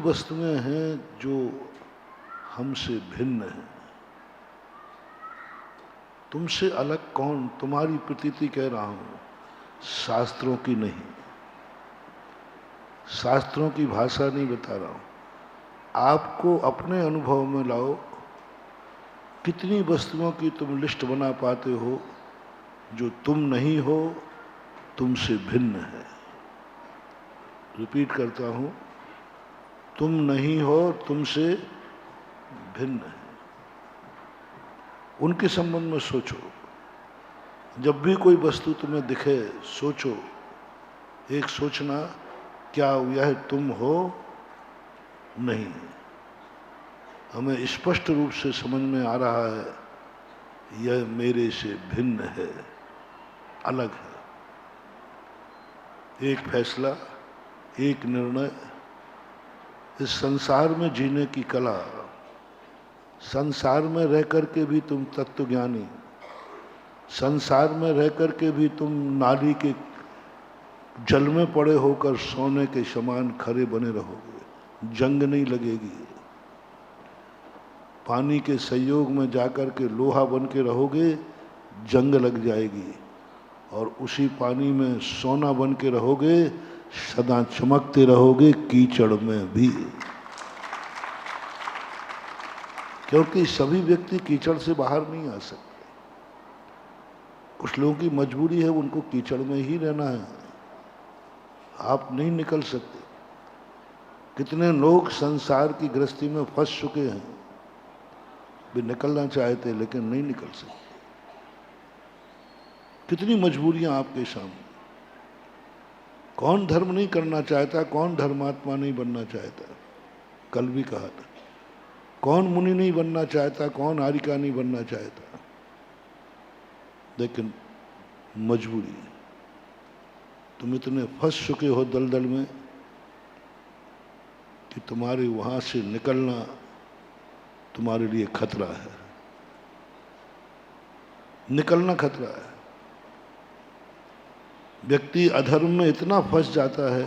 वस्तुएं हैं जो हमसे भिन्न हैं। तुमसे अलग कौन? तुम्हारी प्रतीति कह रहा हूं, शास्त्रों की नहीं, शास्त्रों की भाषा नहीं बता रहा हूं। आपको अपने अनुभव में लाओ, कितनी वस्तुओं की तुम लिस्ट बना पाते हो जो तुम नहीं हो, तुमसे भिन्न है। रिपीट करता हूं, तुम नहीं हो, तुमसे भिन्न है। उनके संबंध में सोचो। जब भी कोई वस्तु तुम्हें दिखे, सोचो, एक सोचना, क्या यह तुम हो? नहीं। हमें स्पष्ट रूप से समझ में आ रहा है, यह मेरे से भिन्न है, अलग है। एक फैसला, एक निर्णय, इस संसार में जीने की कला। संसार में रह करके भी तुम तत्वज्ञानी, संसार में रह करके भी तुम नाली के जल में पड़े होकर सोने के समान खड़े बने रहोगे, जंग नहीं लगेगी। पानी के संयोग में जाकर के लोहा बन के रहोगे, जंग लग जाएगी। और उसी पानी में सोना बन के रहोगे, सदा चमकते रहोगे कीचड़ में भी। क्योंकि सभी व्यक्ति कीचड़ से बाहर नहीं आ सकते। कुछ लोगों की मजबूरी है, उनको कीचड़ में ही रहना है, आप नहीं निकल सकते। कितने लोग संसार की गृहस्थी में फंस चुके हैं, वे निकलना चाहते लेकिन नहीं निकल सकते। कितनी मजबूरियां आपके सामने। कौन धर्म नहीं करना चाहता, कौन धर्मात्मा नहीं बनना चाहता? कल भी कहा था, कौन मुनि नहीं बनना चाहता, कौन आर्यिका नहीं बनना चाहता? लेकिन मजबूरी है। तुम इतने फंस चुके हो दलदल में कि तुम्हारे वहां से निकलना तुम्हारे लिए खतरा है। निकलना खतरा है। व्यक्ति अधर्म में इतना फंस जाता है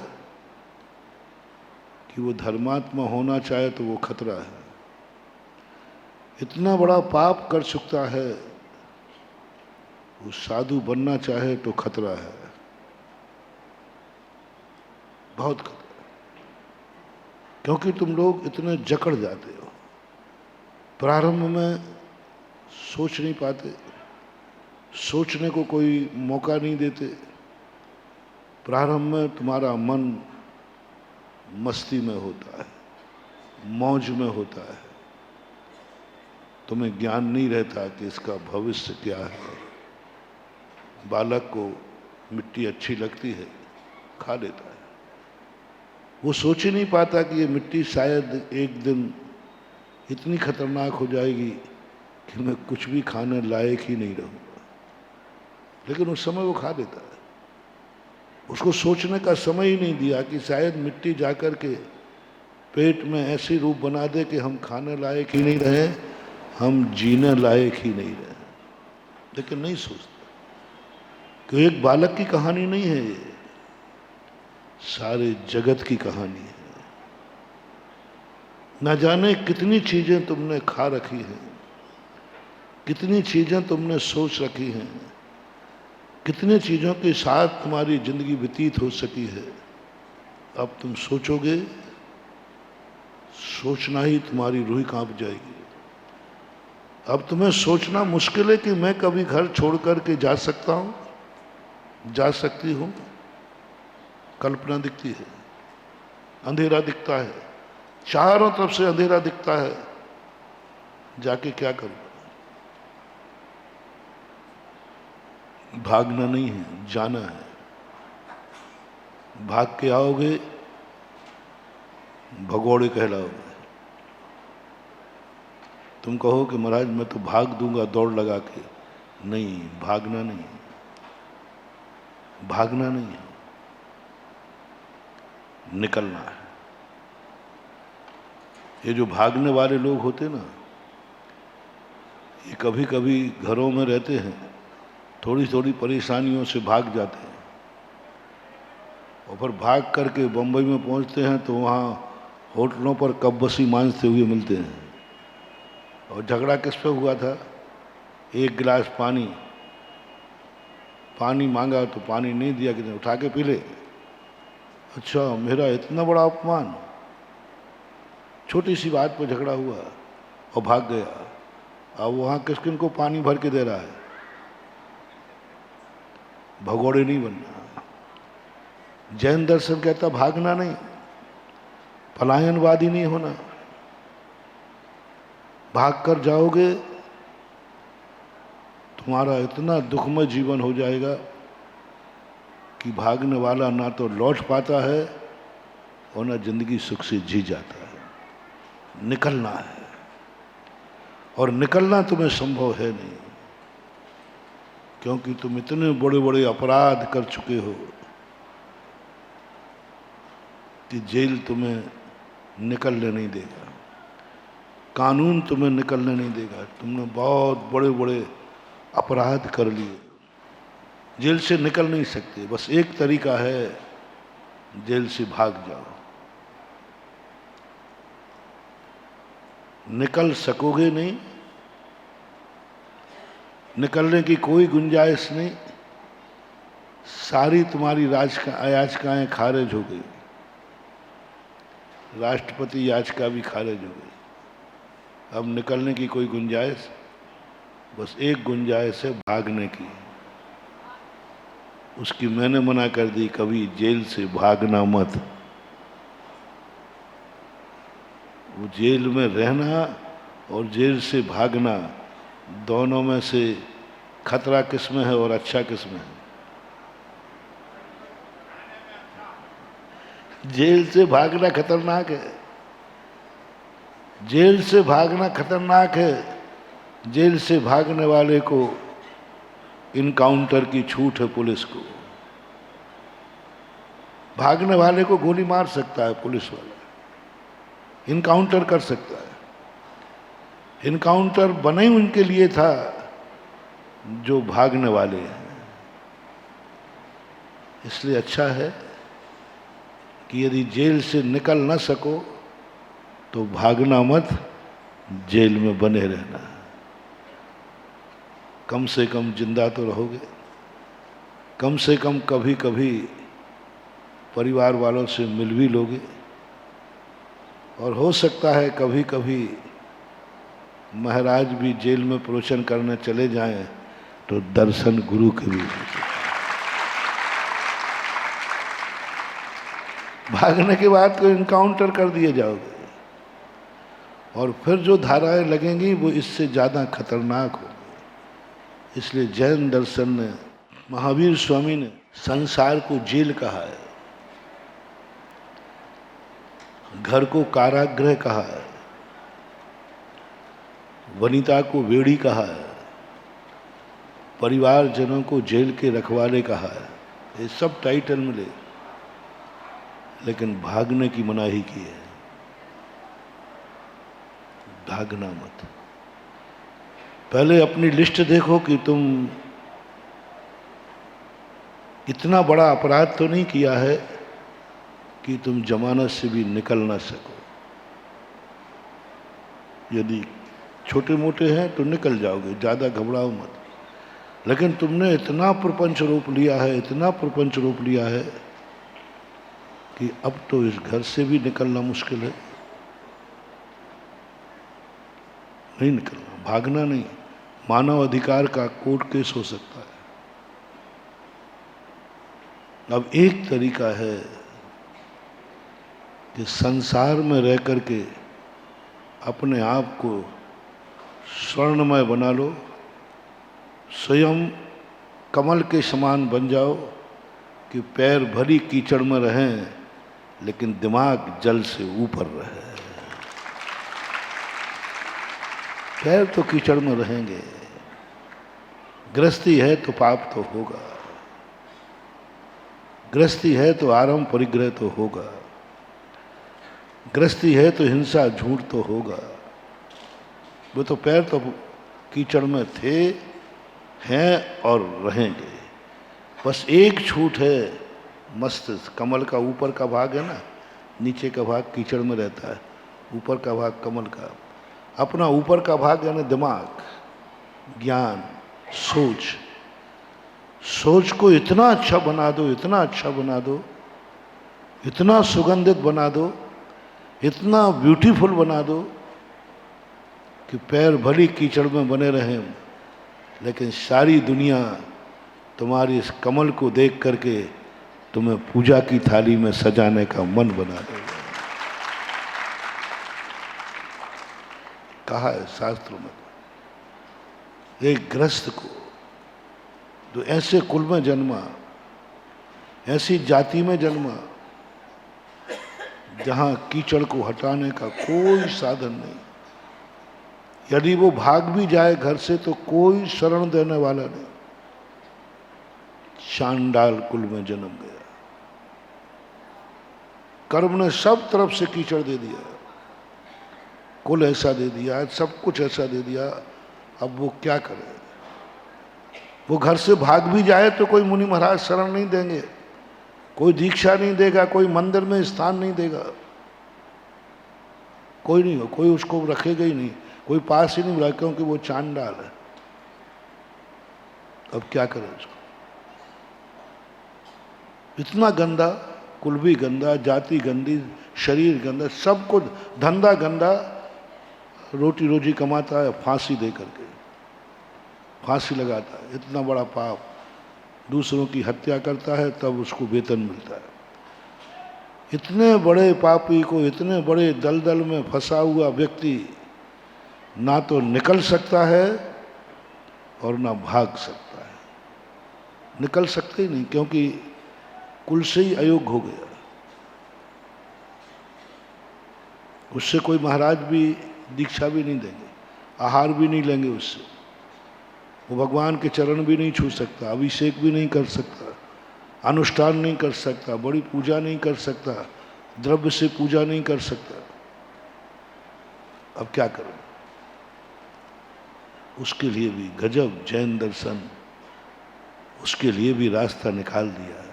कि वो धर्मात्मा होना चाहे तो वो खतरा है। इतना बड़ा पाप कर चुकता है, वो साधु बनना चाहे तो खतरा है, बहुत खतरा। क्योंकि तुम लोग इतने जकड़ जाते हो, प्रारंभ में सोच नहीं पाते, सोचने को कोई मौका नहीं देते। प्रारंभ में तुम्हारा मन मस्ती में होता है, मौज में होता है, तुम्हें ज्ञान नहीं रहता कि इसका भविष्य क्या है। बालक को मिट्टी अच्छी लगती है, खा लेता है। वो सोच ही नहीं पाता कि ये मिट्टी शायद एक दिन इतनी खतरनाक हो जाएगी कि मैं कुछ भी खाने लायक ही नहीं रहूंगा। लेकिन उस समय वो खा लेता है। उसको सोचने का समय ही नहीं दिया कि शायद मिट्टी जाकर के पेट में ऐसी रूप बना दे कि हम खाने लायक ही नहीं रहे, हम जीने लायक ही नहीं रहे। लेकिन नहीं सोचता कि एक बालक की कहानी नहीं है, ये सारे जगत की कहानी है। न जाने कितनी चीजें तुमने खा रखी हैं, कितनी चीजें तुमने सोच रखी हैं, कितने चीजों के साथ तुम्हारी जिंदगी व्यतीत हो सकी है। अब तुम सोचोगे, सोचना ही तुम्हारी रूह कांप जाएगी। अब तुम्हें सोचना मुश्किल है कि मैं कभी घर छोड़ करके जा सकता हूं, जा सकती हूं। कल्पना दिखती है, अंधेरा दिखता है, चारों तरफ से अंधेरा दिखता है, जाके क्या करूं? भागना नहीं है, जाना है। भाग के आओगे, भगोड़े कहलाओगे। तुम कहो कि महाराज मैं तो भाग दूंगा दौड़ लगा के। नहीं, भागना नहीं, भागना नहीं है, निकलना है। ये जो भागने वाले लोग होते ना, ये कभी कभी घरों में रहते हैं, थोड़ी थोड़ी परेशानियों से भाग जाते हैं, और फिर भाग करके बम्बई में पहुंचते हैं तो वहाँ होटलों पर कब्बसी मांझते हुए मिलते हैं। और झगड़ा किस पे हुआ था? एक गिलास पानी मांगा तो पानी नहीं दिया, कितने उठा के पी ले। अच्छा, मेरा इतना बड़ा अपमान। छोटी सी बात पर झगड़ा हुआ और भाग गया। अब वहां किन को पानी भर के दे रहा है? भगोड़े नहीं बनना। जैन दर्शन कहता भागना नहीं, पलायनवादी नहीं होना। भाग कर जाओगे तुम्हारा इतना दुखमय जीवन हो जाएगा कि भागने वाला ना तो लौट पाता है और ना जिंदगी सुख से जी जाता है। निकलना है, और निकलना तुम्हें संभव है नहीं, क्योंकि तुम इतने बड़े बड़े अपराध कर चुके हो कि जेल तुम्हें निकलने नहीं देगा, कानून तुम्हें निकलने नहीं देगा। तुमने बहुत बड़े बड़े अपराध कर लिए, जेल से निकल नहीं सकते। बस एक तरीका है, जेल से भाग जाओ। निकल सकोगे नहीं, निकलने की कोई गुंजाइश नहीं। सारी तुम्हारी याचिकाएं खारिज हो गई, राष्ट्रपति याचिका भी खारिज हो गई। अब निकलने की कोई गुंजाइश, बस एक गुंजाइश है, भागने की। उसकी मैंने मना कर दी, कभी जेल से भागना मत। वो जेल में रहना और जेल से भागना, दोनों में से खतरा किस में है और अच्छा किस में है? जेल से भागना खतरनाक है, जेल से भागना खतरनाक है। जेल से भागने वाले को इनकाउंटर की छूट है पुलिस को। भागने वाले को गोली मार सकता है पुलिस वाला, इनकाउंटर कर सकता है। इनकाउंटर बने उनके लिए था जो भागने वाले हैं। इसलिए अच्छा है कि यदि जेल से निकल न सको तो भागना मत, जेल में बने रहना। कम से कम जिंदा तो रहोगे, कम से कम कभी कभी परिवार वालों से मिल भी लोगे, और हो सकता है कभी कभी महाराज भी जेल में प्रवचन करने चले जाएं तो दर्शन गुरु के भी। भागने के बाद को इनकाउंटर कर दिए जाओगे, और फिर जो धाराएं लगेंगी वो इससे ज़्यादा खतरनाक होगी। इसलिए जैन दर्शन ने, महावीर स्वामी ने संसार को जेल कहा है, घर को कारागृह कहा है, वनिता को वेड़ी कहा है, परिवारजनों को जेल के रखवाले कहा है। ये सब टाइटल मिले, लेकिन भागने की मनाही की है। भागना मत। पहले अपनी लिस्ट देखो कि तुम इतना बड़ा अपराध तो नहीं किया है कि तुम जमानत से भी निकल ना सको। यदि छोटे मोटे हैं तो निकल जाओगे, ज़्यादा घबराओ मत। लेकिन तुमने इतना प्रपंच रोप लिया है, इतना प्रपंच रोप लिया है कि अब तो इस घर से भी निकलना मुश्किल है। नहीं निकलना, भागना नहीं। मानव अधिकार का कोर्ट केस हो सकता है। अब एक तरीका है कि संसार में रह करके अपने आप को स्वर्णमय बना लो, स्वयं कमल के समान बन जाओ कि पैर भरी कीचड़ में रहें लेकिन दिमाग जल से ऊपर रहे। पैर तो कीचड़ में रहेंगे, गृहस्थी है तो पाप तो होगा, गृहस्थी है तो आरंभ परिग्रह तो होगा, गृहस्थी है तो हिंसा झूठ तो होगा। वो तो पैर तो कीचड़ में थे, हैं और रहेंगे। बस एक छूट है, मस्तिष्क, कमल का ऊपर का भाग है ना, नीचे का भाग कीचड़ में रहता है, ऊपर का भाग कमल का। अपना ऊपर का भाग यानी दिमाग, ज्ञान, सोच, सोच को इतना अच्छा बना दो, इतना अच्छा बना दो, इतना सुगंधित बना दो, इतना ब्यूटीफुल बना दो कि पैर भली कीचड़ में बने रहें, लेकिन सारी दुनिया तुम्हारी इस कमल को देख करके तुम्हें पूजा की थाली में सजाने का मन बना देगा। कहा है शास्त्रों में, एक गृहस्थ को जो ऐसे कुल में जन्मा, ऐसी जाति में जन्मा जहां कीचड़ को हटाने का कोई साधन नहीं, यदि वो भाग भी जाए घर से तो कोई शरण देने वाला नहीं, चांडाल कुल में जन्म गया। कर्म ने सब तरफ से कीचड़ दे दिया, कुल ऐसा दे दिया, सब कुछ ऐसा दे दिया, अब वो क्या करे? वो घर से भाग भी जाए तो कोई मुनि महाराज शरण नहीं देंगे, कोई दीक्षा नहीं देगा, कोई मंदिर में स्थान नहीं देगा, कोई नहीं हो, कोई उसको रखेगा ही नहीं, कोई पास ही नहीं रहा, क्योंकि वो चांडाल है। अब क्या करे उसको? इतना गंदा, कुल भी गंदा, जाति गंदी, शरीर गंदा, सब कुछ, धंधा गंदा, रोटी रोजी कमाता है फांसी दे करके, फांसी लगाता है, इतना बड़ा पाप। दूसरों की हत्या करता है तब उसको वेतन मिलता है। इतने बड़े पापी को, इतने बड़े दलदल में फंसा हुआ व्यक्ति ना तो निकल सकता है और ना भाग सकता है। निकल सकते ही नहीं, क्योंकि कुल से ही अयोग्य हो गया। उससे कोई महाराज भी दीक्षा भी नहीं देंगे, आहार भी नहीं लेंगे उससे, वो भगवान के चरण भी नहीं छू सकता, अभिषेक भी नहीं कर सकता, अनुष्ठान नहीं कर सकता, बड़ी पूजा नहीं कर सकता, द्रव्य से पूजा नहीं कर सकता। अब क्या करूं? उसके लिए भी गजब जैन दर्शन, उसके लिए भी रास्ता निकाल दिया।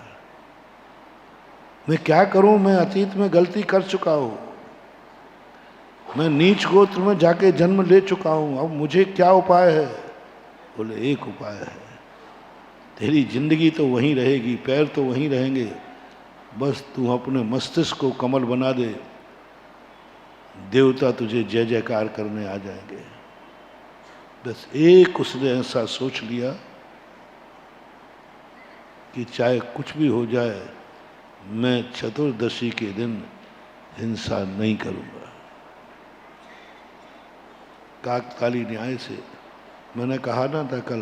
मैं क्या करूं? मैं अतीत में गलती कर चुका हूं, मैं नीच गोत्र में जाके जन्म ले चुका हूं, अब मुझे क्या उपाय है? बोले एक उपाय है, तेरी जिंदगी तो वहीं रहेगी, पैर तो वहीं रहेंगे, बस तू अपने मस्तिष्क को कमल बना दे, देवता तुझे जय जयकार करने आ जाएंगे। बस एक उसने ऐसा सोच लिया कि चाहे कुछ भी हो जाए, मैं चतुर्दशी के दिन हिंसा नहीं करूंगा। काकताली न्याय से मैंने कहा ना था कल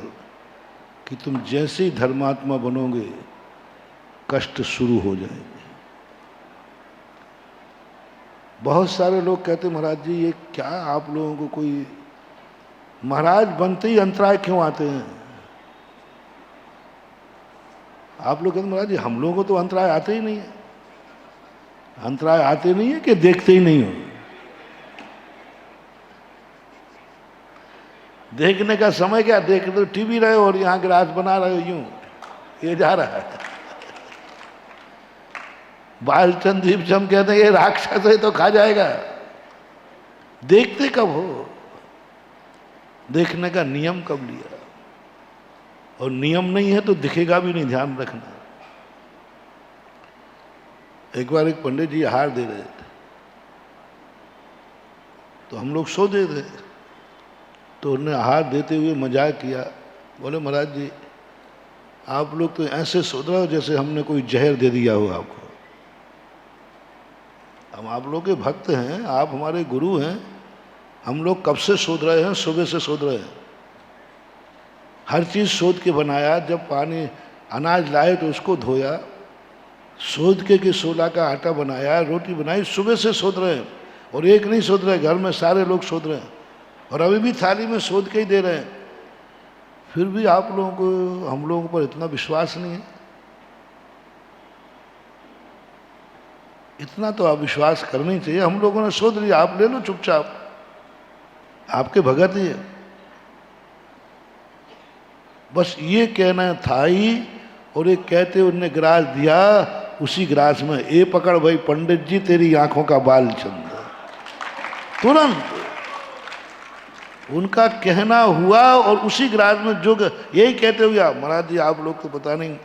कि तुम जैसे ही धर्मात्मा बनोगे कष्ट शुरू हो जाएंगे। बहुत सारे लोग कहते महाराज जी ये क्या आप लोगों को कोई, महाराज बनते ही अंतराय क्यों आते हैं? आप लोग कहते महाराज जी हम लोगों को तो अंतराय आते ही नहीं है। अंतराय आते नहीं है कि देखते ही नहीं हो? देखने का समय क्या, देख तो टीवी रहे हो और यहाँ ग्रास बना रहे हो, यूं ये जा रहा है। बालचंद दीपचंद कहते हैं ये राक्षस है तो खा जाएगा। देखते कब हो? देखने का नियम कब लिया? और नियम नहीं है तो दिखेगा भी नहीं, ध्यान रखना। एक बार एक पंडित जी आहार दे रहे थे तो हम लोग सो दे थे, तो उन्होंने आहार देते हुए मजाक किया, बोले महाराज जी आप लोग तो ऐसे सोच रहे हो जैसे हमने कोई जहर दे दिया हो आपको। हम आप लोग के भक्त हैं, आप हमारे गुरु हैं, हम लोग कब से सोच रहे हैं, सुबह से सोच रहे हैं, हर चीज़ सोच के बनाया। जब पानी अनाज लाए तो उसको धोया, सोच के कि सोला का आटा बनाया, रोटी बनाई, सुबह से सोच रहे हैं। और एक नहीं सोच रहे, घर में सारे लोग सोच रहे हैं और अभी भी थाली में सोच के ही दे रहे हैं। फिर भी आप लोगों को, हम लोगों पर इतना विश्वास नहीं है। इतना तो आप विश्वास करना ही चाहिए। हम लोगों ने सोच लिया, आप ले लो चुपचाप, आपके भगत ही है। बस ये कहना था ही, और एक कहते उनने ग्रास दिया उसी गिलास में, ए पकड़ भाई पंडित जी तेरी आंखों का बाल चंद। तुरंत उनका कहना हुआ और उसी गिलास में जो यही कहते हुए, महाराज जी आप लोग को पता नहीं,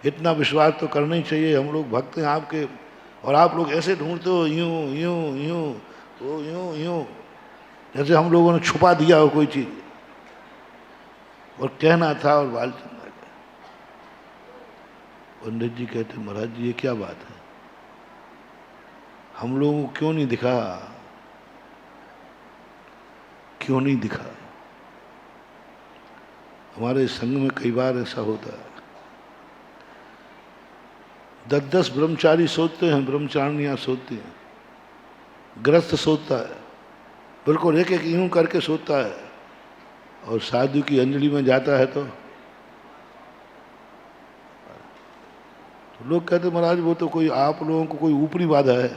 इतना विश्वास तो करना ही चाहिए, हम लोग भक्त हैं आपके, और आप लोग ऐसे ढूंढते हो यूं यूं यूं, वो यूं यूं, जैसे हम लोगों ने छुपा दिया हो कोई चीज। और कहना था और बाल चंदा गया। पंडित जी कहते महाराज जी ये क्या बात है, हम लोगों को क्यों नहीं दिखा, क्यों नहीं दिखा? हमारे संग में कई बार ऐसा होता है, 10-10 ब्रह्मचारी सोते हैं, ब्रह्मचारिणियां सोती हैं, ग्रस्त सोता है, बिल्कुल एक एक यूं करके सोता है, और साधु की अंजलि में जाता है तो लोग कहते महाराज वो तो कोई आप लोगों को कोई ऊपरी बाधा है,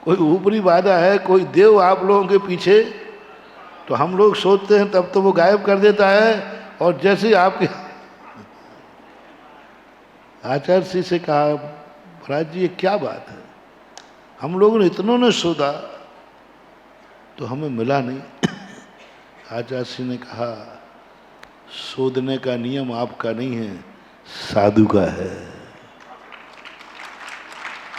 कोई ऊपरी बाधा है, कोई देव आप लोगों के पीछे, तो हम लोग सोचते हैं तब तो वो गायब कर देता है। और जैसे ही आपके आचार्य श्री से कहा महाराज जी ये क्या बात है, हम लोगों ने इतनों ने शोधा तो हमें मिला नहीं। आचार्य श्री ने कहा शोधने का नियम आपका नहीं है, साधु का है।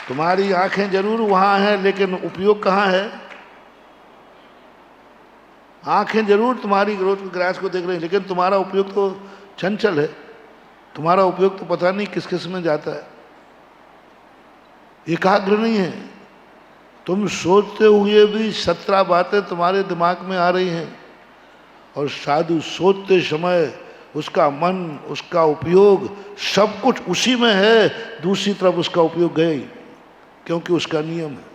तुम्हारी आंखें जरूर वहां हैं लेकिन उपयोग कहाँ है? आंखें जरूर तुम्हारी ग्रास को देख रही हैं लेकिन तुम्हारा उपयोग तो चंचल है, तुम्हारा उपयोग तो पता नहीं किस किस में जाता है, एकाग्र नहीं है। तुम सोचते हुए भी 17 बातें तुम्हारे दिमाग में आ रही हैं, और साधु सोचते समय उसका मन, उसका उपयोग सब कुछ उसी में है, दूसरी तरफ उसका उपयोग गए, क्योंकि उसका नियम है।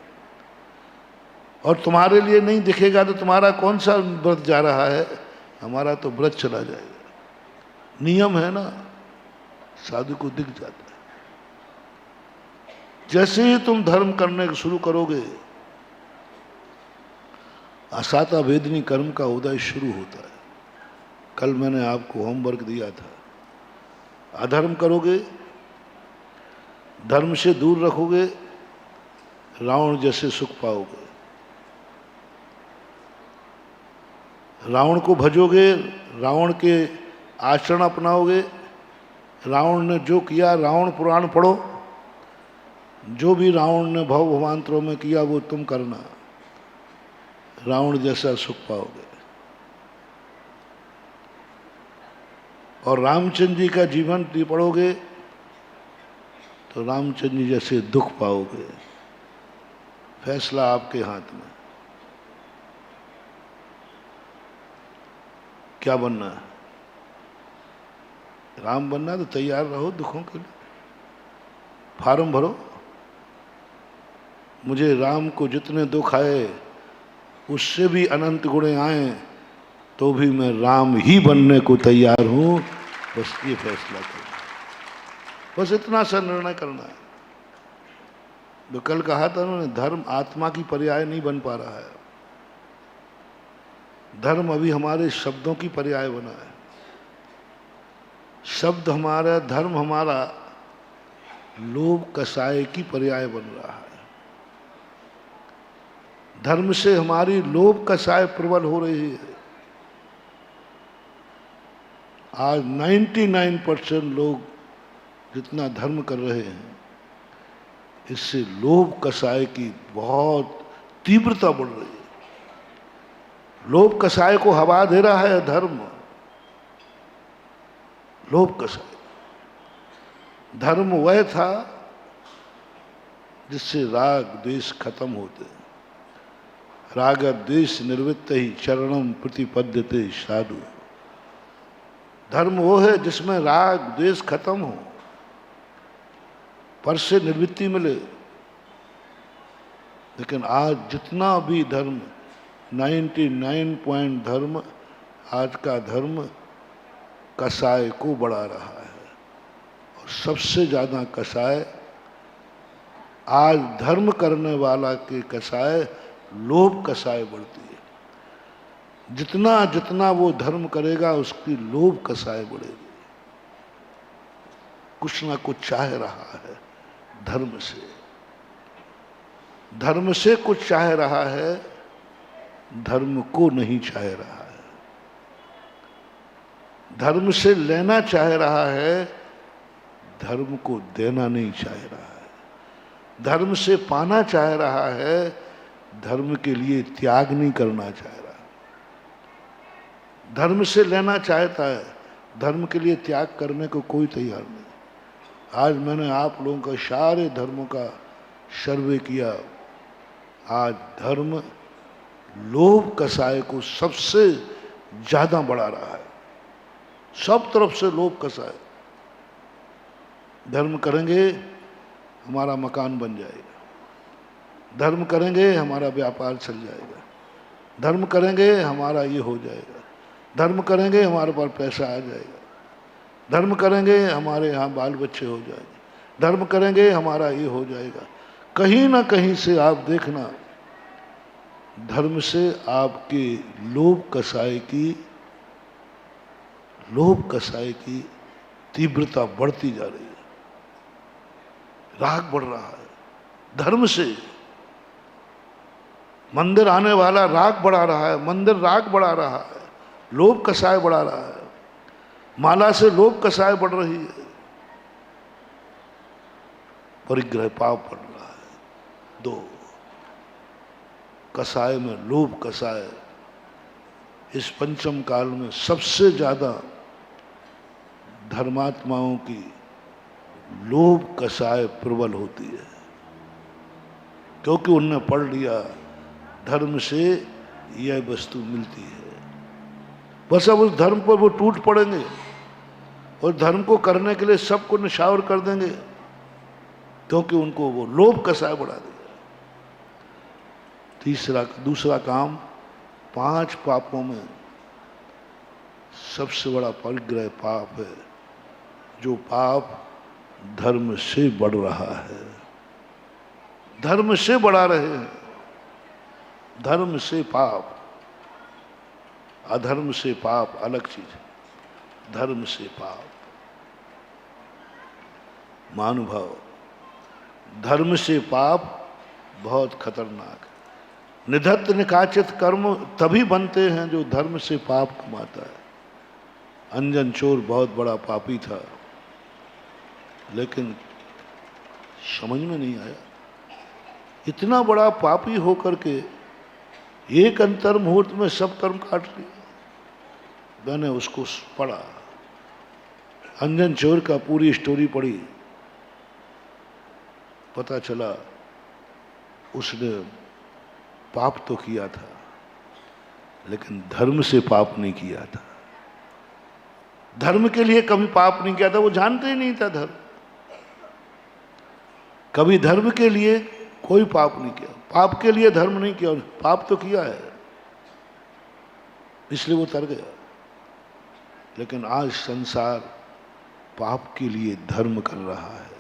और तुम्हारे लिए नहीं दिखेगा तो तुम्हारा कौन सा व्रत जा रहा है? हमारा तो व्रत चला जाएगा। नियम है ना, साधु को दिख जाता है। जैसे ही तुम धर्म करने शुरू करोगे, असाता वेदनी कर्म का उदय शुरू होता है। कल मैंने आपको होमवर्क दिया था, अधर्म करोगे, धर्म से दूर रखोगे, रावण जैसे सुख पाओगे। रावण को भजोगे, रावण के आचरण अपनाओगे, रावण ने जो किया, रावण पुराण पढ़ो, जो भी रावण ने भव भवांतरों में किया वो तुम करना, रावण जैसा सुख पाओगे। और रामचंद्र जी का जीवन पढ़ोगे तो रामचंद्र जी जैसे दुख पाओगे। फैसला आपके हाथ में, क्या बनना है? राम बनना तो तैयार रहो दुखों के लिए, फार्म भरो। मुझे राम को जितने दुख आए उससे भी अनंत गुणे आए तो भी मैं राम ही बनने को तैयार हूं। बस ये फैसला करो, बस इतना सा निर्णय करना है। जो कल कहा था उन्होंने, धर्म आत्मा की पर्याय नहीं बन पा रहा है, धर्म अभी हमारे शब्दों की पर्याय बना है। शब्द हमारा, धर्म हमारा लोभ कसाय की पर्याय बन रहा है। धर्म से हमारी लोभ कसाय प्रबल हो रही है। आज 99% लोग जितना धर्म कर रहे हैं, इससे लोभ कसाय की बहुत तीव्रता बढ़ रही है। लोभ कसाय को हवा दे रहा है धर्म। लोभ कसाय, धर्म वह था जिससे राग द्वेष खत्म होते। राग द्वेष निवृत्त ही चरणम प्रतिपद्यते साधु। धर्म वो है जिसमें राग द्वेष खत्म हो, पर से निवृत्ति मिले। लेकिन आज जितना भी धर्म, 99 धर्म, आज का धर्म कसाय को बढ़ा रहा है। और सबसे ज्यादा कसाय आज धर्म करने वाला के कसाय, लोभ कसाय बढ़ती है। जितना जितना वो धर्म करेगा उसकी लोभ कसाय बढ़ेगी। कुछ ना कुछ चाह रहा है धर्म से, धर्म से कुछ चाह रहा है, धर्म को नहीं चाह रहा है। धर्म से लेना चाह रहा है, धर्म को देना नहीं चाह रहा है। धर्म से पाना चाह रहा है, धर्म के लिए त्याग नहीं करना चाह रहा। धर्म से लेना चाहता है, धर्म के लिए त्याग करने को कोई तैयार नहीं। आज मैंने आप लोगों का सारे धर्मों का सर्वे किया। आज धर्म लोभ कसाय को सबसे ज्यादा बढ़ा रहा है। सब तरफ से लोभ कसाय। धर्म करेंगे हमारा मकान बन जाएगा, धर्म करेंगे हमारा व्यापार चल जाएगा, धर्म करेंगे हमारा ये हो जाएगा, धर्म करेंगे हमारे पास पैसा आ जाएगा, धर्म करेंगे हमारे यहाँ बाल बच्चे हो जाएंगे, धर्म करेंगे हमारा ये हो जाएगा। कहीं ना कहीं से आप देखना, धर्म से आपके लोभ कसाय की तीव्रता बढ़ती जा रही है। राग बढ़ रहा है धर्म से। मंदिर आने वाला राग बढ़ा रहा है, मंदिर राग बढ़ा रहा है, लोभ कसाय बढ़ा रहा है। माला से लोभ कसाय बढ़ रही है, परिग्रह पाप बढ़ रहा है। दो कसाय में लोभ कसाय इस पंचम काल में सबसे ज्यादा धर्मात्माओं की लोभ कसाय प्रबल होती है, क्योंकि उनने पढ़ लिया धर्म से यह वस्तु मिलती है। बस अब उस धर्म पर वो टूट पड़ेंगे और धर्म को करने के लिए सबको निछावर कर देंगे, क्योंकि उनको वो लोभ कसाय बढ़ा देगा। दूसरा काम, 5 पापों में सबसे बड़ा परिग्रह पाप है, जो पाप धर्म से बढ़ रहा है। धर्म से बढ़ा रहे हैं। धर्म से पाप, अधर्म से पाप अलग चीज है। धर्म से पाप, महानुभाव, धर्म से पाप बहुत खतरनाक है। निधत्त निकाचित कर्म तभी बनते हैं जो धर्म से पाप कमाता है। अंजन चोर बहुत बड़ा पापी था, लेकिन समझ में नहीं आया, इतना बड़ा पापी होकर के एक अंतर मुहूर्त में सब कर्म काट लिया। मैंने उसको पढ़ा, अंजन चोर का पूरी स्टोरी पढ़ी, पता चला उसने पाप तो किया था, लेकिन धर्म से पाप नहीं किया था। धर्म के लिए कभी पाप नहीं किया था, वो जानते ही नहीं था धर्म। कभी धर्म के लिए कोई पाप नहीं किया, पाप के लिए धर्म नहीं किया, पाप तो किया है इसलिए वो तर गया। लेकिन आज संसार पाप के लिए धर्म कर रहा है।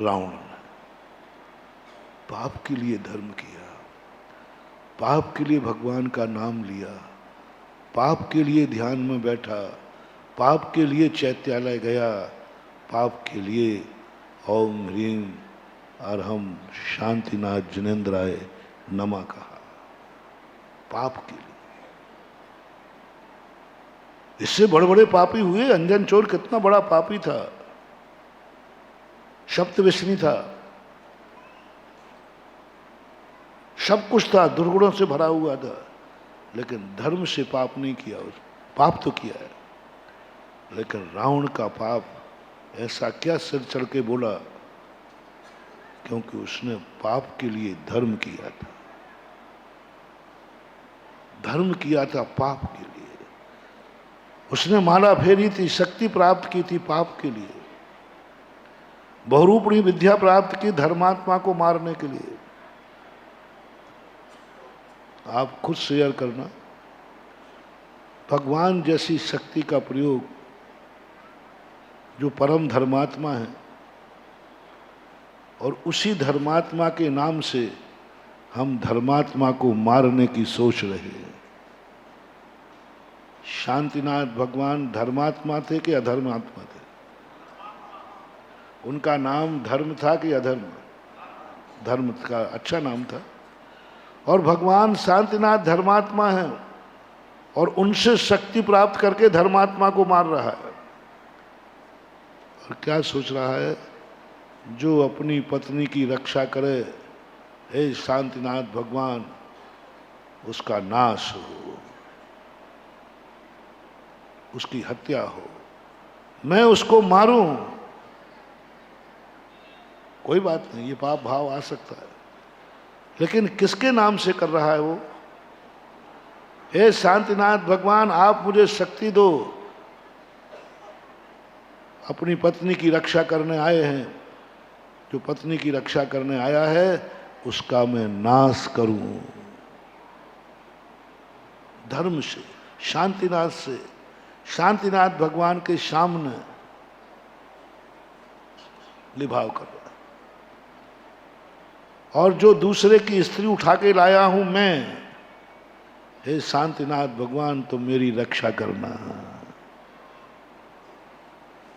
रावण ने पाप के लिए धर्म किया, पाप के लिए भगवान का नाम लिया, पाप के लिए ध्यान में बैठा, पाप के लिए चैत्यालय गया, पाप के लिए ओम ह्रीम अरहम शांतिनाथ जिनेन्द्राय नमः कहा। पाप के लिए। इससे बड़े बड़े पापी हुए। अंजन चोर कितना बड़ा पापी था, सप्तविष्णी था, सब कुछ था, दुर्गुणों से भरा हुआ था, लेकिन धर्म से पाप नहीं किया। उस पाप तो किया है, लेकिन रावण का पाप ऐसा क्या सिर चढ़ के बोला, क्योंकि उसने पाप के लिए धर्म किया था। धर्म किया था पाप के लिए। उसने माला फेरी थी, शक्ति प्राप्त की थी पाप के लिए, बहुरूपणी विद्या प्राप्त की धर्मात्मा को मारने के लिए। आप खुद शेयर करना, भगवान जैसी शक्ति का प्रयोग जो परम धर्मात्मा है, और उसी धर्मात्मा के नाम से हम धर्मात्मा को मारने की सोच रहे हैं। शांतिनाथ भगवान धर्मात्मा थे कि अधर्मात्मा थे? उनका नाम धर्म था कि अधर्म? धर्म का अच्छा नाम था। और भगवान शांतिनाथ धर्मात्मा है और उनसे शक्ति प्राप्त करके धर्मात्मा को मार रहा है। और क्या सोच रहा है? जो अपनी पत्नी की रक्षा करे, हे शांतिनाथ भगवान, उसका नाश हो, उसकी हत्या हो, मैं उसको मारूं। कोई बात नहीं, ये पाप भाव आ सकता है, लेकिन किसके नाम से कर रहा है वो? हे शांतिनाथ भगवान, आप मुझे शक्ति दो, अपनी पत्नी की रक्षा करने आए हैं। जो पत्नी की रक्षा करने आया है उसका मैं नाश करूं। धर्म से, शांतिनाथ से, शांतिनाथ भगवान के सामने निभाव कर रहा। और जो दूसरे की स्त्री उठा के लाया हूं मैं, हे शांतिनाथ भगवान, तो मेरी रक्षा करना,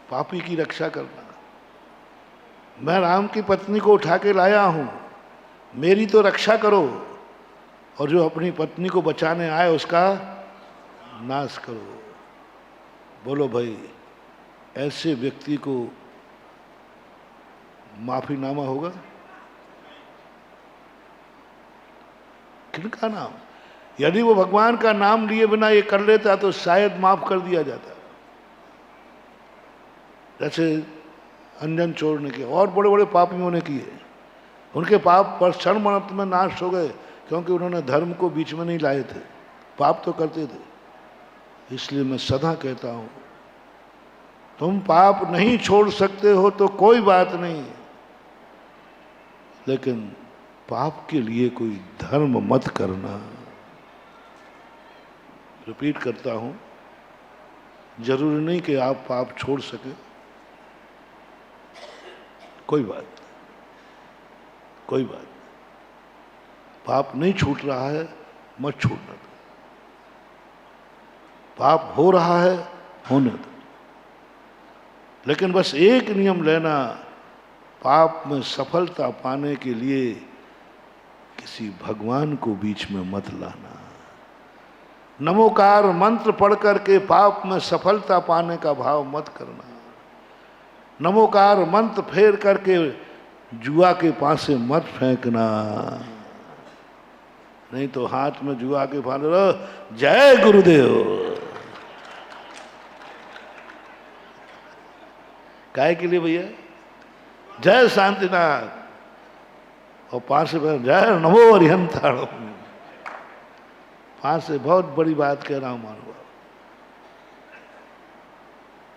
पापी की रक्षा करना। मैं राम की पत्नी को उठा के लाया हूं, मेरी तो रक्षा करो, और जो अपनी पत्नी को बचाने आए उसका नाश करो। बोलो भाई, ऐसे व्यक्ति को माफीनामा होगा? किनका नाम? यदि वो भगवान का नाम लिए बिना ये कर लेता तो शायद माफ कर दिया जाता। जैसे अंजन चोर ने किया, और बड़े बड़े पापियों ने किए, उनके पाप पर क्षण मात्र में नाश हो गए, क्योंकि उन्होंने धर्म को बीच में नहीं लाए थे, पाप तो करते थे। इसलिए मैं सदा कहता हूं, तुम पाप नहीं छोड़ सकते हो तो कोई बात नहीं, लेकिन पाप के लिए कोई धर्म मत करना। रिपीट करता हूं, जरूरी नहीं कि आप पाप छोड़ सके, कोई बात, कोई बात। पाप नहीं छूट रहा है, मत छूटना दो। पाप हो रहा है, होने दो। लेकिन बस एक नियम लेना, पाप में सफलता पाने के लिए किसी भगवान को बीच में मत लाना। नमोकार मंत्र पढ़ करके पाप में सफलता पाने का भाव मत करना। नमोकार मंत्र फेर करके जुआ के पासे मत फेंकना, नहीं तो हाथ में जुआ के पाने रहो, जय गुरुदेव। काय के लिए भैया? जय शांतिनाथ, और पास से जय नमो हरिहंताणो। पास से बहुत बड़ी बात कह रहा हूं मानव,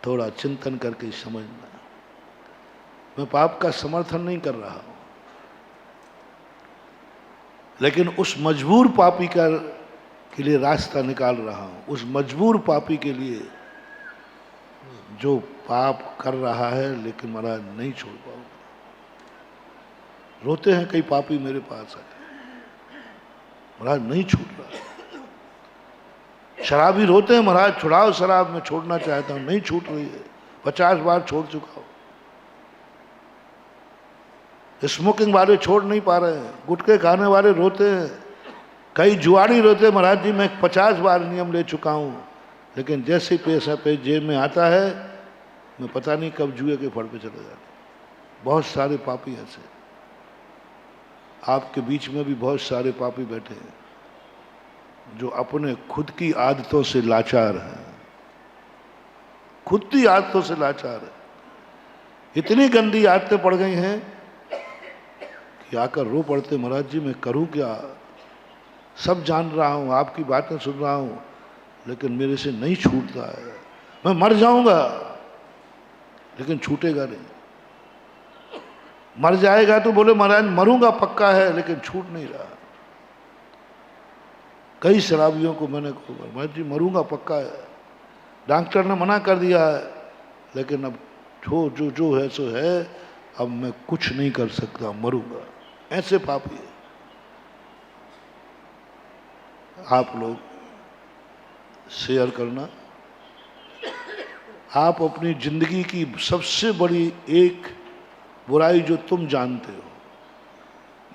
थोड़ा चिंतन करके समझना। मैं पाप का समर्थन नहीं कर रहा हूं, लेकिन उस मजबूर पापी के लिए रास्ता निकाल रहा हूं। उस मजबूर पापी के लिए जो पाप कर रहा है लेकिन महाराज नहीं छोड़ पाऊंगा। रोते हैं कई पापी मेरे पास आके, महाराज नहीं छूट रहा। शराबी रोते हैं, महाराज छुड़ाओ शराब, मैं छोड़ना चाहता हूं, नहीं छूट रही है, 50 बार छोड़ चुका हूं। स्मोकिंग वाले छोड़ नहीं पा रहे हैं, गुटखे खाने वाले रोते हैं, कई जुआड़ी रोते हैं, महाराज जी मैं 50 बार नियम ले चुका हूं, लेकिन जैसे पैसा पे जेब में आता है मैं पता नहीं कब जुए के फड़ पे चले जाते। बहुत सारे पापी ऐसे, आपके बीच में भी बहुत सारे पापी बैठे हैं जो अपने खुद की आदतों से लाचार हैं, खुद की आदतों से लाचार है। इतनी गंदी आदतें पड़ गई हैं कि आकर रो पड़ते, महाराज जी मैं करूं क्या, सब जान रहा हूं, आपकी बातें सुन रहा हूं, लेकिन मेरे से नहीं छूटता है। मैं मर जाऊंगा लेकिन छूटेगा नहीं। मर जाएगा तो बोले महाराज मरूंगा पक्का है, लेकिन छूट नहीं रहा। कई शराबियों को मैंने कहा महाराज जी मरूंगा पक्का है, डॉक्टर ने मना कर दिया है, लेकिन अब जो जो है सो है, अब मैं कुछ नहीं कर सकता, मरूंगा। ऐसे पापी है। आप लोग शेयर करना, आप अपनी जिंदगी की सबसे बड़ी एक बुराई जो तुम जानते हो,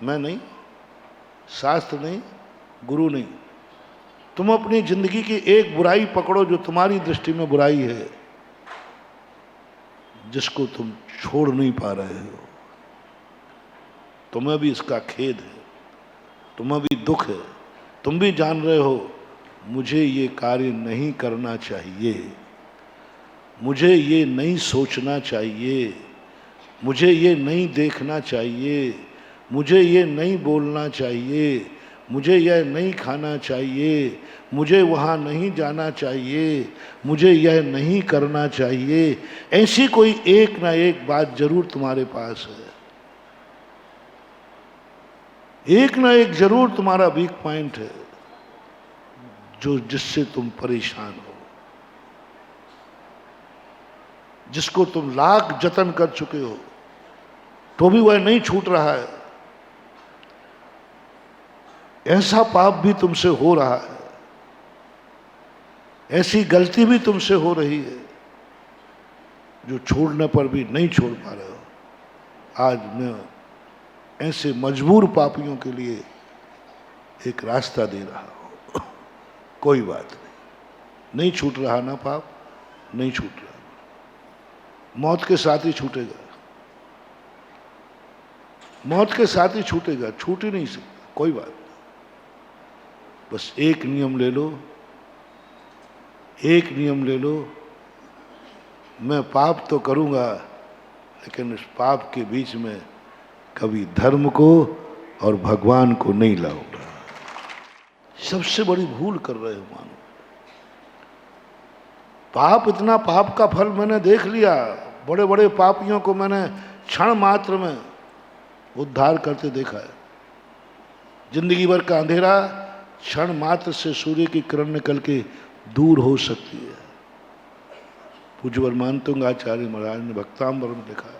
मैं नहीं, शास्त्र नहीं, गुरु नहीं। तुम अपनी जिंदगी की एक बुराई पकड़ो जो तुम्हारी दृष्टि में बुराई है, जिसको तुम छोड़ नहीं पा रहे हो। तुम्हें भी इसका खेद है, तुम्हें भी दुख है, तुम भी जान रहे हो मुझे ये कार्य नहीं करना चाहिए, मुझे ये नहीं सोचना चाहिए, मुझे ये नहीं देखना चाहिए, मुझे ये नहीं बोलना चाहिए, मुझे यह नहीं खाना चाहिए, मुझे वहाँ नहीं जाना चाहिए, मुझे यह नहीं करना चाहिए। ऐसी कोई एक ना एक बात जरूर तुम्हारे पास है, एक ना एक जरूर तुम्हारा वीक पॉइंट है जो जिससे तुम परेशान हो, जिसको तुम लाख जतन कर चुके हो तो भी वह नहीं छूट रहा है। ऐसा पाप भी तुमसे हो रहा है, ऐसी गलती भी तुमसे हो रही है जो छोड़ने पर भी नहीं छोड़ पा रहे हो। आज मैं ऐसे मजबूर पापियों के लिए एक रास्ता दे रहा हूं। कोई बात नहीं छूट रहा ना पाप, नहीं छूट रहा, मौत के साथ ही छूटेगा, मौत के साथ ही छूटेगा, छूट ही नहीं सकता। कोई बात नहीं, बस एक नियम ले लो, एक नियम ले लो, मैं पाप तो करूंगा लेकिन इस पाप के बीच में कभी धर्म को और भगवान को नहीं लाऊंगा। सबसे बड़ी भूल कर रहे हो मानो। पाप, इतना पाप का फल मैंने देख लिया, बड़े बड़े पापियों को मैंने क्षण मात्र में उद्धार करते देखा है। जिंदगी भर का अंधेरा क्षण मात्र से सूर्य की किरण निकल के दूर हो सकती है। पूज्य वर्मानतुंग आचार्य महाराज ने भक्तांबर में लिखा,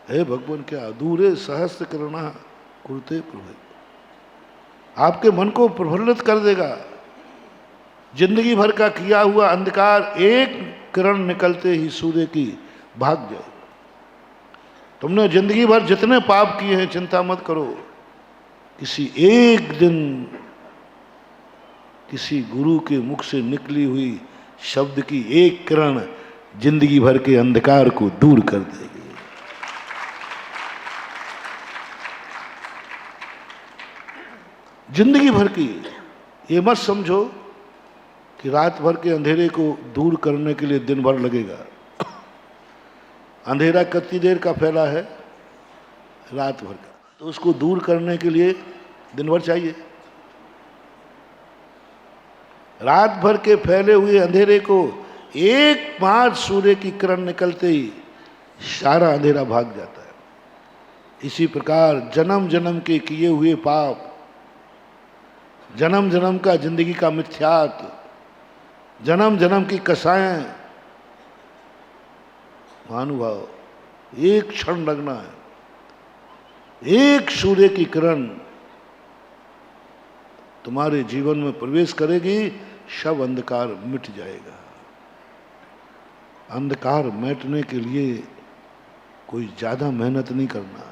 हे भगवान क्या दूरे सहस्त्र किरणा कुरुते प्रभु, आपके मन को प्रफुल्लित कर देगा। जिंदगी भर का किया हुआ अंधकार एक किरण निकलते ही सूर्य की भाग जाए। तुमने जिंदगी भर जितने पाप किए हैं चिंता मत करो, किसी एक दिन किसी गुरु के मुख से निकली हुई शब्द की एक किरण जिंदगी भर के अंधकार को दूर कर देगी। जिंदगी भर की, ये मत समझो कि रात भर के अंधेरे को दूर करने के लिए दिन भर लगेगा। अंधेरा कितनी देर का फैला है? रात भर का। तो उसको दूर करने के लिए दिन भर चाहिए। रात भर के फैले हुए अंधेरे को एक बार सूर्य की किरण निकलते ही सारा अंधेरा भाग जाता है। इसी प्रकार जन्म जन्म के किए हुए पाप, जन्म जन्म का जिंदगी का मिथ्यात्व, जन्म जन्म की कसाएं, महानुभाव एक क्षण लगना है, एक सूर्य की किरण तुम्हारे जीवन में प्रवेश करेगी, सब अंधकार मिट जाएगा। अंधकार मिटने के लिए कोई ज्यादा मेहनत नहीं करना,